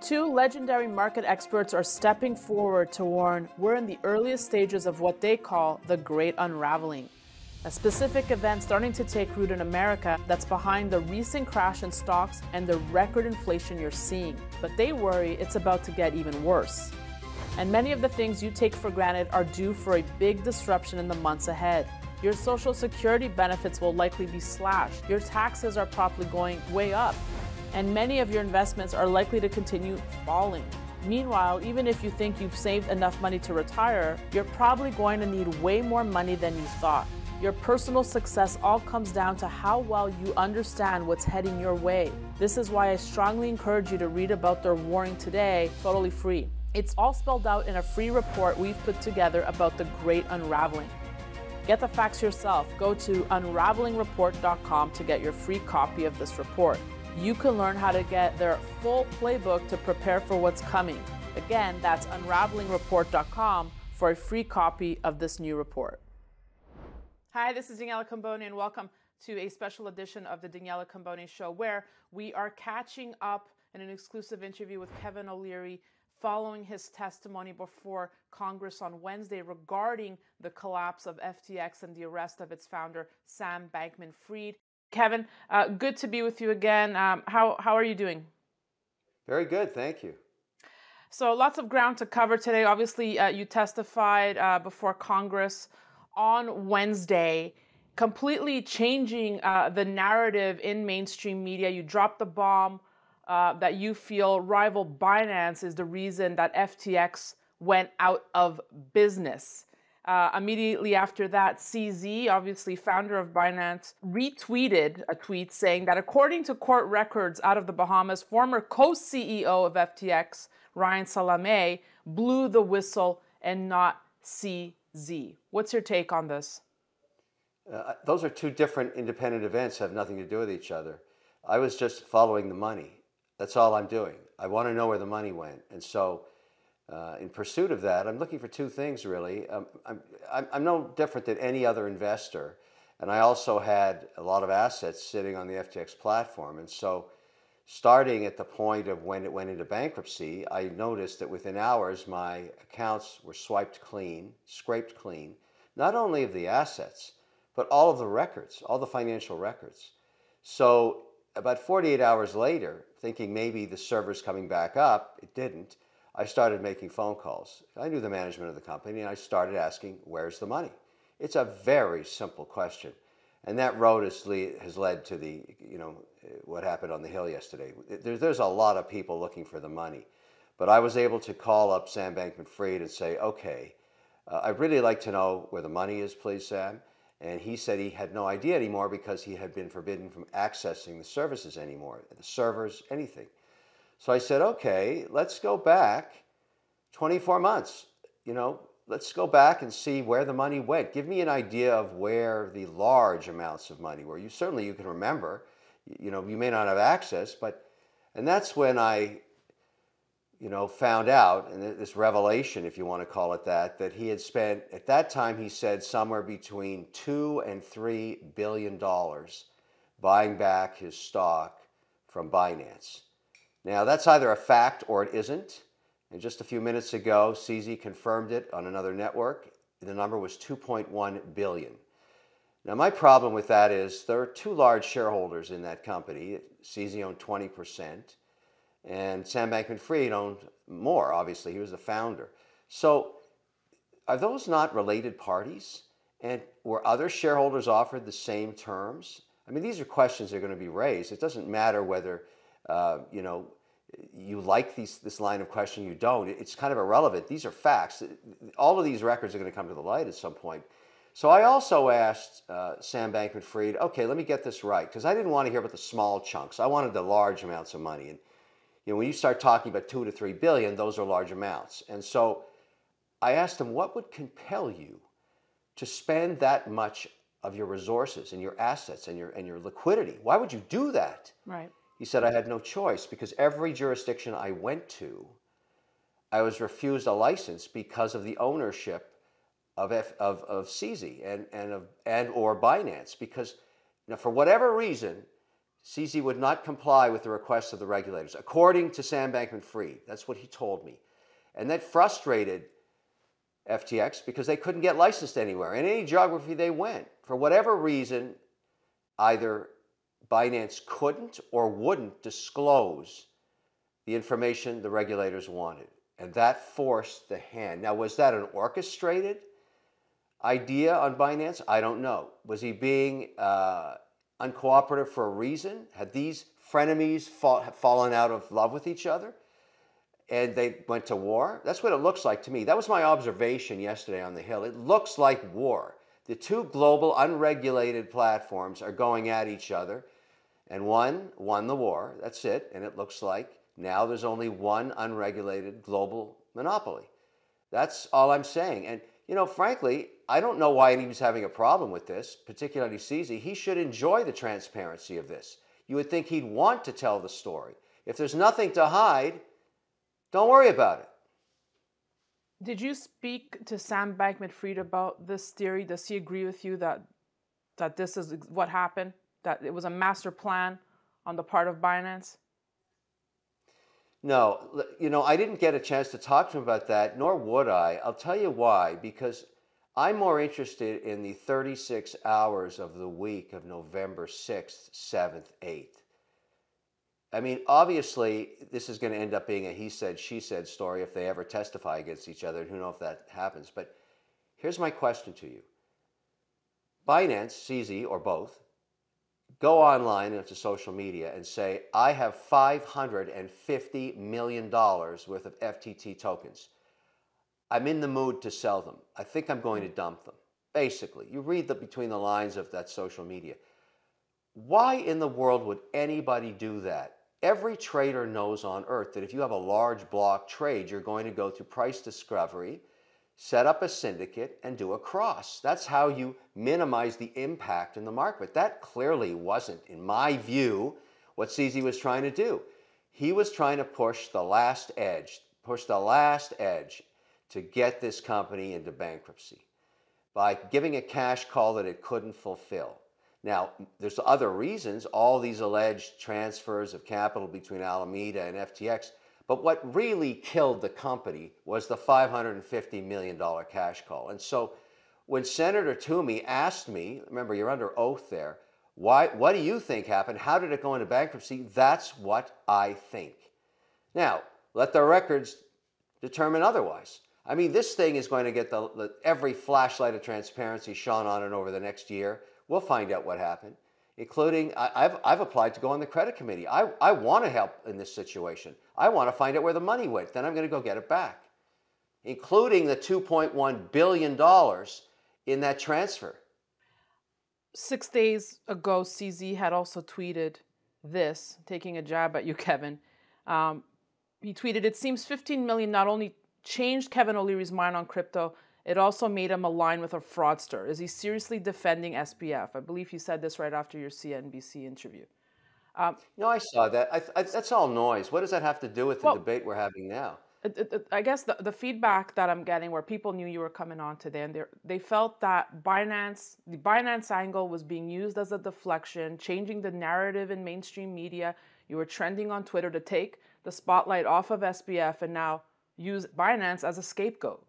Two legendary market experts are stepping forward to warn we're in the earliest stages of what they call the Great Unraveling, a specific event starting to take root in America that's behind the recent crash in stocks and the record inflation you're seeing. But they worry it's about to get even worse. And many of the things you take for granted are due for a big disruption in the months ahead. Your Social Security benefits will likely be slashed. Your taxes are probably going way up. And many of your investments are likely to continue falling. Meanwhile, even if you think you've saved enough money to retire, you're probably going to need way more money than you thought. Your personal success all comes down to how well you understand what's heading your way. This is why I strongly encourage you to read about their warning today, totally free. It's all spelled out in a free report we've put together about the Great Unraveling. Get the facts yourself. Go to unravelingreport.com to get your free copy of this report. You can learn how to get their full playbook to prepare for what's coming. Again, that's unravelingreport.com for a free copy of this new report. Hi, this is Daniela Cambone, and welcome to a special edition of the Daniela Cambone Show, where we are catching up in an exclusive interview with Kevin O'Leary following his testimony before Congress on Wednesday regarding the collapse of FTX and the arrest of its founder, Sam Bankman-Fried. Kevin, good to be with you again. How are you doing? Very good, thank you. So lots of ground to cover today. Obviously, you testified before Congress on Wednesday, completely changing the narrative in mainstream media. You dropped the bomb that you feel rival Binance is the reason that FTX went out of business. Immediately after that, CZ, obviously founder of Binance, retweeted a tweet saying that according to court records out of the Bahamas, former co-CEO of FTX, Ryan Salameh, blew the whistle and not CZ. What's your take on this? Those are two different independent events, have nothing to do with each other. I was just following the money. That's all I'm doing. I want to know where the money went. And so in pursuit of that, I'm looking for two things, really. I'm no different than any other investor. And I also had a lot of assets sitting on the FTX platform. And so starting at the point of when it went into bankruptcy, I noticed that within hours, my accounts were swiped clean, scraped clean, not only of the assets, but all of the records, all the financial records. So about 48 hours later, thinking maybe the server's coming back up, it didn't. I started making phone calls. I knew the management of the company, and I started asking, where's the money? It's a very simple question. And that road has led to the, what happened on the Hill yesterday. There's a lot of people looking for the money. But I was able to call up Sam Bankman-Fried and say, okay, I'd really like to know where the money is, please, Sam. And he said he had no idea anymore because he had been forbidden from accessing the services anymore, the servers, anything. So I said, okay, let's go back 24 months. Let's go back and see where the money went. Give me an idea of where the large amounts of money were. You can remember. You may not have access, and that's when I, found out, and this revelation, if you want to call it that he had spent, at that time, he said somewhere between $2 and $3 billion buying back his stock from Binance. Now, that's either a fact or it isn't. And just a few minutes ago, CZ confirmed it on another network. The number was $2.1 billion. Now, my problem with that is there are two large shareholders in that company. CZ owned 20%, and Sam Bankman-Fried owned more, obviously. He was the founder. So are those not related parties? And were other shareholders offered the same terms? I mean, these are questions that are going to be raised. It doesn't matter whether you like this line of question, you don't. It's kind of irrelevant. These are facts. All of these records are going to come to the light at some point. So I also asked Sam Bankman-Fried, okay, let me get this right, because I didn't want to hear about the small chunks. I wanted the large amounts of money. And when you start talking about $2 to $3 billion, those are large amounts. And so I asked him, what would compel you to spend that much of your resources and your assets and your liquidity? Why would you do that? Right. He said, I had no choice because every jurisdiction I went to, I was refused a license because of the ownership of CZ and or Binance. Because for whatever reason, CZ would not comply with the requests of the regulators, according to Sam Bankman-Fried. That's what he told me. And that frustrated FTX because they couldn't get licensed anywhere. In any geography they went, for whatever reason, either Binance couldn't or wouldn't disclose the information the regulators wanted. And that forced the hand. Now, was that an orchestrated idea on Binance? I don't know. Was he being uncooperative for a reason? Had these frenemies fallen out of love with each other and they went to war? That's what it looks like to me. That was my observation yesterday on the Hill. It looks like war. The two global unregulated platforms are going at each other, and one won the war. That's it. And it looks like now there's only one unregulated global monopoly. That's all I'm saying. And, you know, frankly, I don't know why he was having a problem with this, particularly CZ. He should enjoy the transparency of this. You would think he'd want to tell the story. If there's nothing to hide, don't worry about it. Did you speak to Sam Bankman-Fried about this theory? Does he agree with you that this is what happened, that it was a master plan on the part of Binance? No, you know, I didn't get a chance to talk to him about that, nor would I. I'll tell you why, because I'm more interested in the 36 hours of the week of November 6th, 7th, 8th. I mean, obviously, this is going to end up being a he said, she said story if they ever testify against each other, and who knows if that happens. But here's my question to you. Binance, CZ, or both, go online into social media and say, I have $550 million worth of FTT tokens. I'm in the mood to sell them. I think I'm going to dump them. Basically, you read between the lines of that social media. Why in the world would anybody do that? Every trader knows on earth that if you have a large block trade, you're going to go through price discovery, set up a syndicate, and do a cross. That's how you minimize the impact in the market. But that clearly wasn't, in my view, what CZ was trying to do. He was trying to push the last edge to get this company into bankruptcy by giving a cash call that it couldn't fulfill. Now, there's other reasons, all these alleged transfers of capital between Alameda and FTX, but what really killed the company was the $550 million cash call. And so when Senator Toomey asked me, remember you're under oath there, what do you think happened? How did it go into bankruptcy? That's what I think. Now, let the records determine otherwise. I mean, this thing is going to get every flashlight of transparency shone on it over the next year. We'll find out what happened, including I've applied to go on the credit committee. I want to help in this situation. I want to find out where the money went. Then I'm going to go get it back, including the $2.1 billion in that transfer. 6 days ago, CZ had also tweeted this, taking a jab at you, Kevin. He tweeted, it seems $15 million not only changed Kevin O'Leary's mind on crypto, it also made him align with a fraudster. Is he seriously defending SBF? I believe he said this right after your CNBC interview. No, I saw that. That's all noise. What does that have to do with the debate we're having now? I guess the feedback that I'm getting, where people knew you were coming on today, and they felt that the Binance angle was being used as a deflection, changing the narrative in mainstream media. You were trending on Twitter to take the spotlight off of SBF and now use Binance as a scapegoat.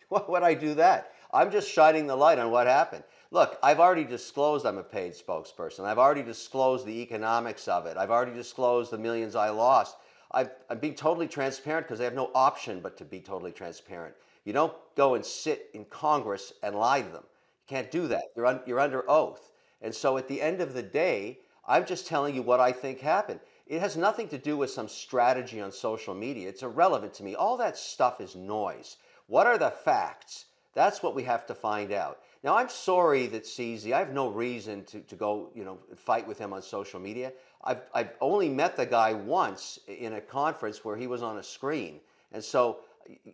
Why would I do that? I'm just shining the light on what happened. Look, I've already disclosed I'm a paid spokesperson. I've already disclosed the economics of it. I've already disclosed the millions I lost. I'm being totally transparent because I have no option but to be totally transparent. You don't go and sit in Congress and lie to them. You can't do that. You're under oath. And so at the end of the day, I'm just telling you what I think happened. It has nothing to do with some strategy on social media. It's irrelevant to me. All that stuff is noise. What are the facts? That's what we have to find out. Now, I'm sorry that CZ, I have no reason to go, fight with him on social media. I've only met the guy once in a conference where he was on a screen. And so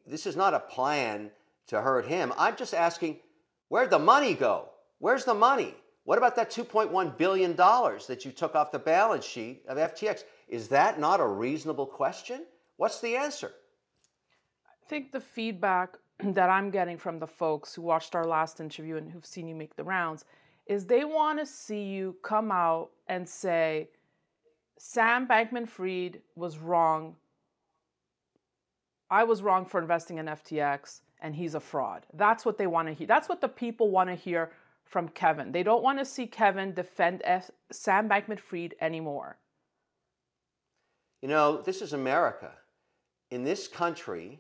this is not a plan to hurt him. I'm just asking, where'd the money go? Where's the money? What about that $2.1 billion that you took off the balance sheet of FTX? Is that not a reasonable question? What's the answer? I think the feedback that I'm getting from the folks who watched our last interview and who've seen you make the rounds is they want to see you come out and say, Sam Bankman-Fried was wrong. I was wrong for investing in FTX, and he's a fraud. That's what they want to hear. That's what the people want to hear from Kevin. They don't want to see Kevin defend Sam Bankman-Fried anymore. You know, this is America. In this country,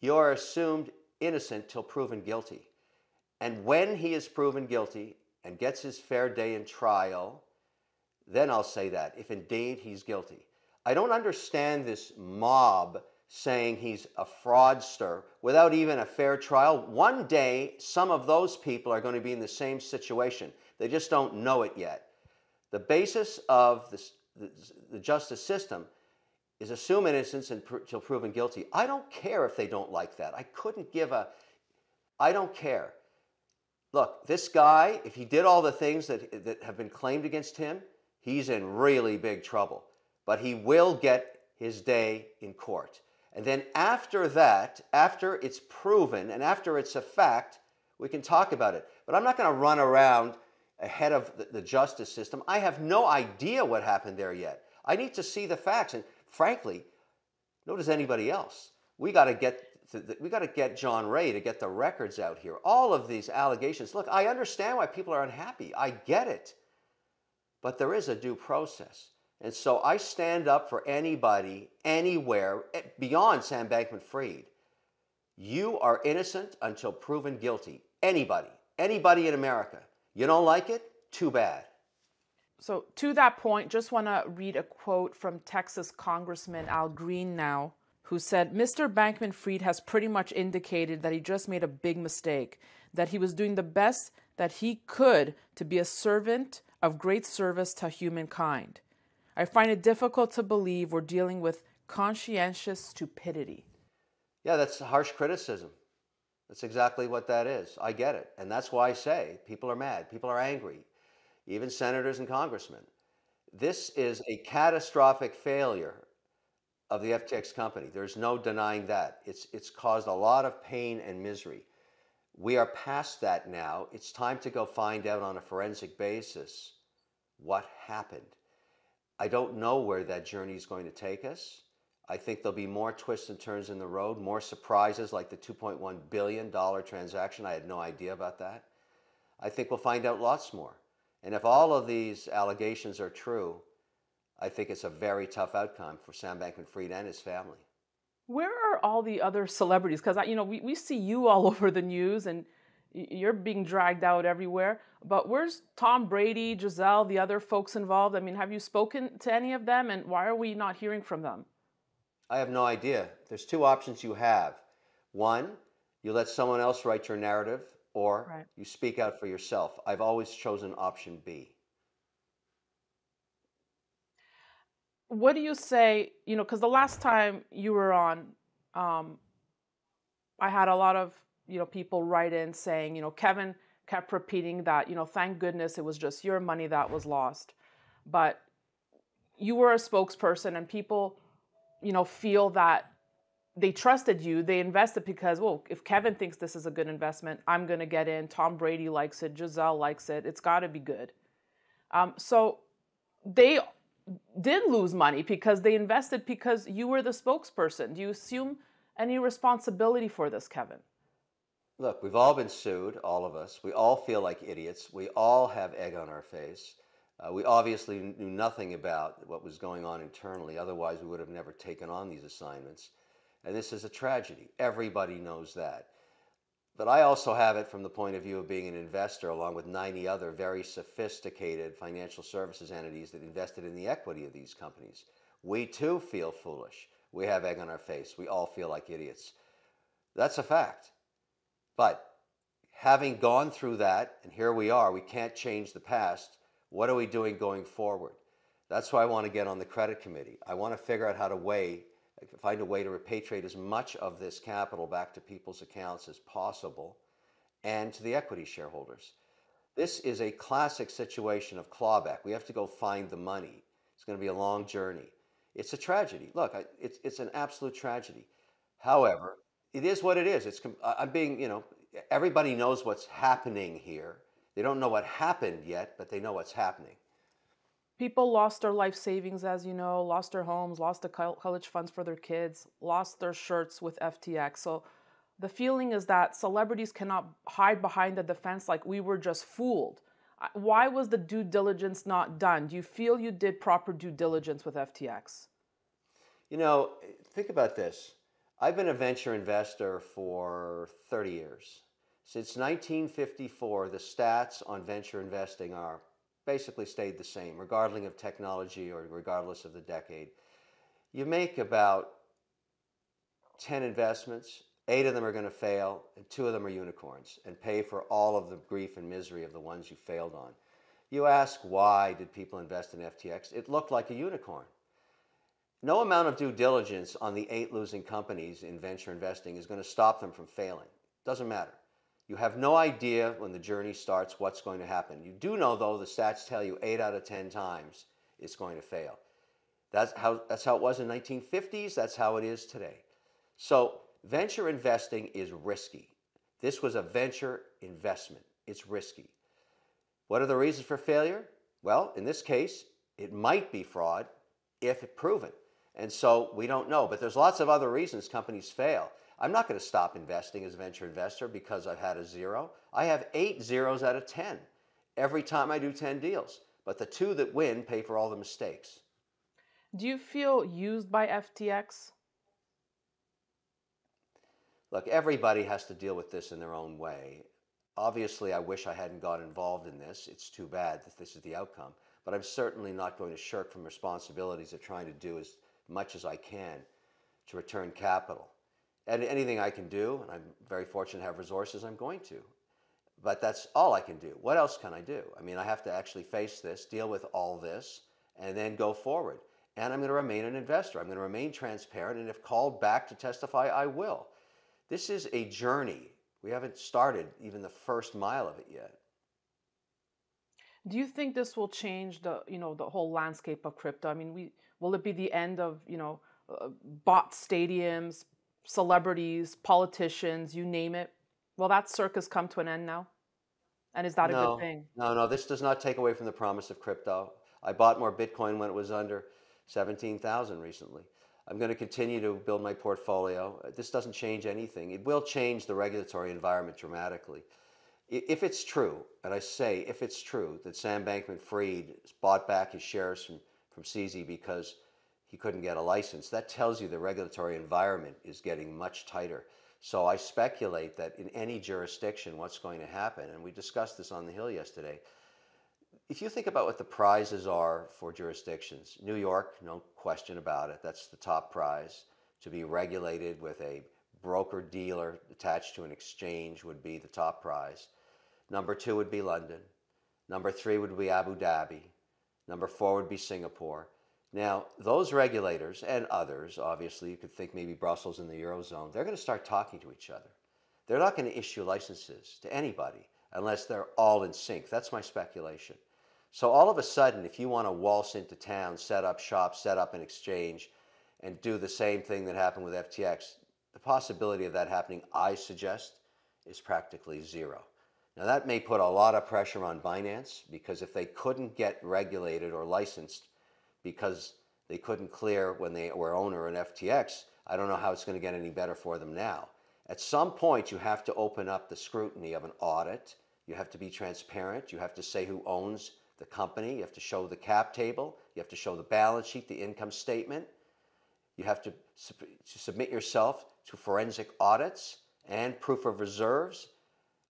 you are assumed innocent till proven guilty. And when he is proven guilty and gets his fair day in trial, then I'll say that, if indeed he's guilty. I don't understand this mob saying he's a fraudster without even a fair trial. One day, some of those people are going to be in the same situation. They just don't know it yet. The basis of the justice system is assume innocence until proven guilty. I don't care if they don't like that. I don't care. Look, this guy, if he did all the things that have been claimed against him, he's in really big trouble. But he will get his day in court. And then after that, after it's proven and after it's a fact, we can talk about it. But I'm not going to run around ahead of the justice system. I have no idea what happened there yet. I need to see the facts. And frankly, nor does anybody else. We got to get John Ray to get the records out here. All of these allegations. Look, I understand why people are unhappy. I get it. But there is a due process. And so I stand up for anybody, anywhere, beyond Sam Bankman-Fried. You are innocent until proven guilty. Anybody in America. You don't like it? Too bad. So to that point, just want to read a quote from Texas Congressman Al Green now, who said, Mr. Bankman-Fried has pretty much indicated that he just made a big mistake, that he was doing the best that he could to be a servant of great service to humankind. I find it difficult to believe we're dealing with conscientious stupidity. Yeah, that's harsh criticism. That's exactly what that is. I get it. And that's why I say people are mad. People are angry. Even senators and congressmen. This is a catastrophic failure of the FTX company. There's no denying that. It's caused a lot of pain and misery. We are past that now. It's time to go find out on a forensic basis what happened. I don't know where that journey is going to take us. I think there'll be more twists and turns in the road, more surprises like the $2.1 billion transaction. I had no idea about that. I think we'll find out lots more. And if all of these allegations are true, I think it's a very tough outcome for Sam Bankman-Fried and his family. Where are all the other celebrities? Because we see you all over the news and you're being dragged out everywhere. But where's Tom Brady, Giselle, the other folks involved? I mean, have you spoken to any of them? And why are we not hearing from them? I have no idea. There's two options you have. One, you let someone else write your narrative, or you speak out for yourself. I've always chosen option B. What do you say, because the last time you were on, I had a lot of, people write in saying, Kevin kept repeating that, thank goodness it was just your money that was lost. But you were a spokesperson and people, feel that they trusted you. They invested because, well, if Kevin thinks this is a good investment, I'm going to get in. Tom Brady likes it. Giselle likes it. It's got to be good. So they did lose money because they invested because you were the spokesperson. Do you assume any responsibility for this, Kevin? Look, we've all been sued, all of us. We all feel like idiots. We all have egg on our face. We obviously knew nothing about what was going on internally. Otherwise, we would have never taken on these assignments. And this is a tragedy. Everybody knows that. But I also have it from the point of view of being an investor, along with 90 other very sophisticated financial services entities that invested in the equity of these companies. We too feel foolish. We have egg on our face. We all feel like idiots. That's a fact. But having gone through that, and here we are, we can't change the past. What are we doing going forward? That's why I want to get on the credit committee. I want to figure out how to find a way to repatriate as much of this capital back to people's accounts as possible and to the equity shareholders. This is a classic situation of clawback. We have to go find the money. It's going to be a long journey. It's a tragedy. Look, it's an absolute tragedy. However, it is what it is. I'm being, everybody knows what's happening here. They don't know what happened yet, but they know what's happening. People lost their life savings, as you know, lost their homes, lost the college funds for their kids, lost their shirts with FTX. So the feeling is that celebrities cannot hide behind the defense like we were just fooled. Why was the due diligence not done? Do you feel you did proper due diligence with FTX? You know, think about this. I've been a venture investor for 30 years. Since 1954, the stats on venture investing are basically stayed the same, regardless of technology or regardless of the decade. You make about 10 investments, 8 of them are going to fail, and 2 of them are unicorns, and pay for all of the grief and misery of the ones you failed on. You ask, why did people invest in FTX? It looked like a unicorn. No amount of due diligence on the 8 losing companies in venture investing is going to stop them from failing. Doesn't matter. You have no idea when the journey starts what's going to happen. You do know, though, the stats tell you 8 out of 10 times it's going to fail. That's how it was in the 1950s. That's how it is today. So venture investing is risky. This was a venture investment. It's risky. What are the reasons for failure? Well, in this case, it might be fraud if proven. And so we don't know. But there's lots of other reasons companies fail. I'm not going to stop investing as a venture investor because I've had a 0. I have 8 zeros out of 10 every time I do 10 deals. But the 2 that win pay for all the mistakes. Do you feel used by FTX? Look, everybody has to deal with this in their own way. Obviously, I wish I hadn't got involved in this. It's too bad that this is the outcome. But I'm certainly not going to shirk from responsibilities of trying to do as much as I can to return capital. And anything I can do, and I'm very fortunate to have resources, I'm going to. But that's all I can do. What else can I do? I mean, I have to actually face this, deal with all this, and then go forward. And I'm going to remain an investor. I'm going to remain transparent, and if called back to testify, I will. This is a journey. We haven't started even the first mile of it yet. Do you think this will change the whole landscape of crypto? I mean, will it be the end of bought stadiums, celebrities, politicians, you name it? Will that circus come to an end now? And is that a good thing? No, this does not take away from the promise of crypto. I bought more Bitcoin when it was under 17,000 recently. I'm going to continue to build my portfolio. This doesn't change anything. It will change the regulatory environment dramatically. If it's true, and I say if it's true, that Sam Bankman-Fried bought back his shares from CZ because he couldn't get a license, that tells you the regulatory environment is getting much tighter. So I speculate that in any jurisdiction, what's going to happen, and we discussed this on the Hill yesterday, if you think about what the prizes are for jurisdictions, New York, no question about it, that's the top prize. To be regulated with a broker-dealer attached to an exchange would be the top prize. Number 2 would be London. Number 3 would be Abu Dhabi. Number 4 would be Singapore. Now, those regulators and others, obviously, you could think maybe Brussels and the Eurozone, they're going to start talking to each other. They're not going to issue licenses to anybody unless they're all in sync. That's my speculation. So all of a sudden, if you want to waltz into town, set up shop, set up an exchange, and do the same thing that happened with FTX, the possibility of that happening, I suggest, is practically 0. Now, that may put a lot of pressure on Binance, because if they couldn't get regulated or licensed because they couldn't clear when they were owner in FTX, I don't know how it's going to get any better for them now. At some point, you have to open up the scrutiny of an audit. You have to be transparent. You have to say who owns the company. You have to show the cap table. You have to show the balance sheet, the income statement. You have to submit yourself to forensic audits and proof of reserves.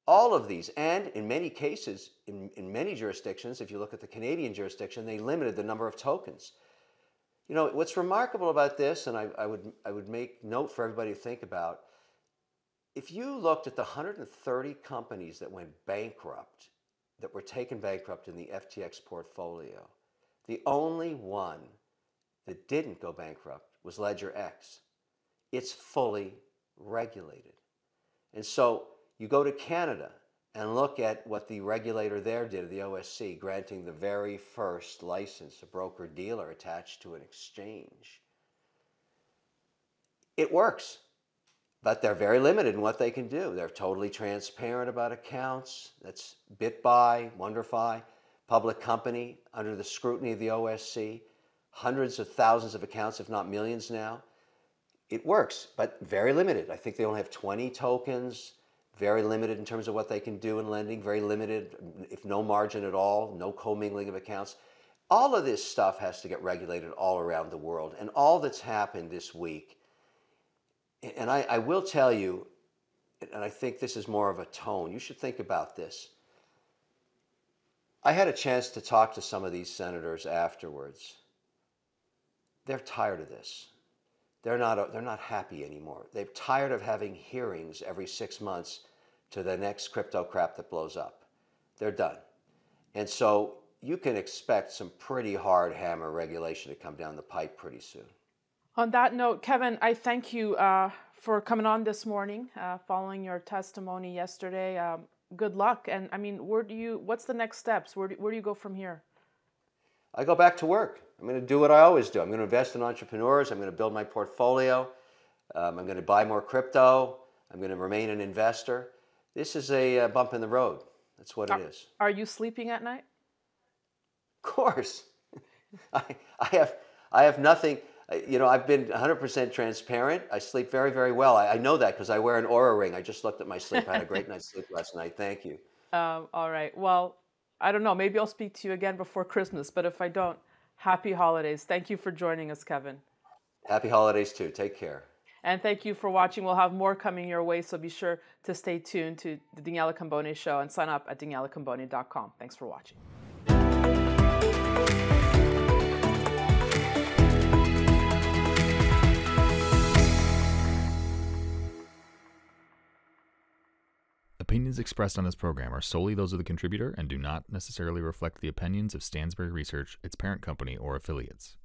All of these, and in many cases, in many jurisdictions, if you look at the Canadian jurisdiction, they limited the number of tokens. You know, what's remarkable about this, and I would make note for everybody to think about, if you looked at the 130 companies that went bankrupt, that were taken bankrupt in the FTX portfolio, the only one that didn't go bankrupt was Ledger X. It's fully regulated. And so you go to Canada and look at what the regulator there did, the OSC, granting the very first license, a broker-dealer attached to an exchange. It works, but they're very limited in what they can do. They're totally transparent about accounts. That's BitBuy, WonderFi, public company under the scrutiny of the OSC. Hundreds of thousands of accounts, if not millions now. It works, but very limited. I think they only have 20 tokens, very limited in terms of what they can do in lending, very limited, if no margin at all, no commingling of accounts. All of this stuff has to get regulated all around the world. And all that's happened this week, and I will tell you, and I think this is more of a tone, you should think about this. I had a chance to talk to some of these senators afterwards. They're tired of this. They're not happy anymore. They're tired of having hearings every 6 months to the next crypto crap that blows up. They're done. And so you can expect some pretty hard hammer regulation to come down the pipe pretty soon. On that note, Kevin, I thank you for coming on this morning, following your testimony yesterday. Good luck. And I mean, what's the next steps? Where do you go from here? I go back to work. I'm going to do what I always do. I'm going to invest in entrepreneurs. I'm going to build my portfolio. I'm going to buy more crypto. I'm going to remain an investor. This is a bump in the road. That's what it is. Are you sleeping at night? Of course. I have nothing. You know, I've been 100% transparent. I sleep very, very well. I know that because I wear an Oura ring. I just looked at my sleep. I had a great night's sleep last night. Thank you. All right. Well, I don't know. Maybe I'll speak to you again before Christmas. But if I don't, happy holidays. Thank you for joining us, Kevin. Happy holidays, too. Take care. And thank you for watching. We'll have more coming your way. So be sure to stay tuned to the Daniela Cambone Show and sign up at danielacambone.com. Thanks for watching. Opinions expressed on this program are solely those of the contributor and do not necessarily reflect the opinions of Stansberry Research, its parent company, or affiliates.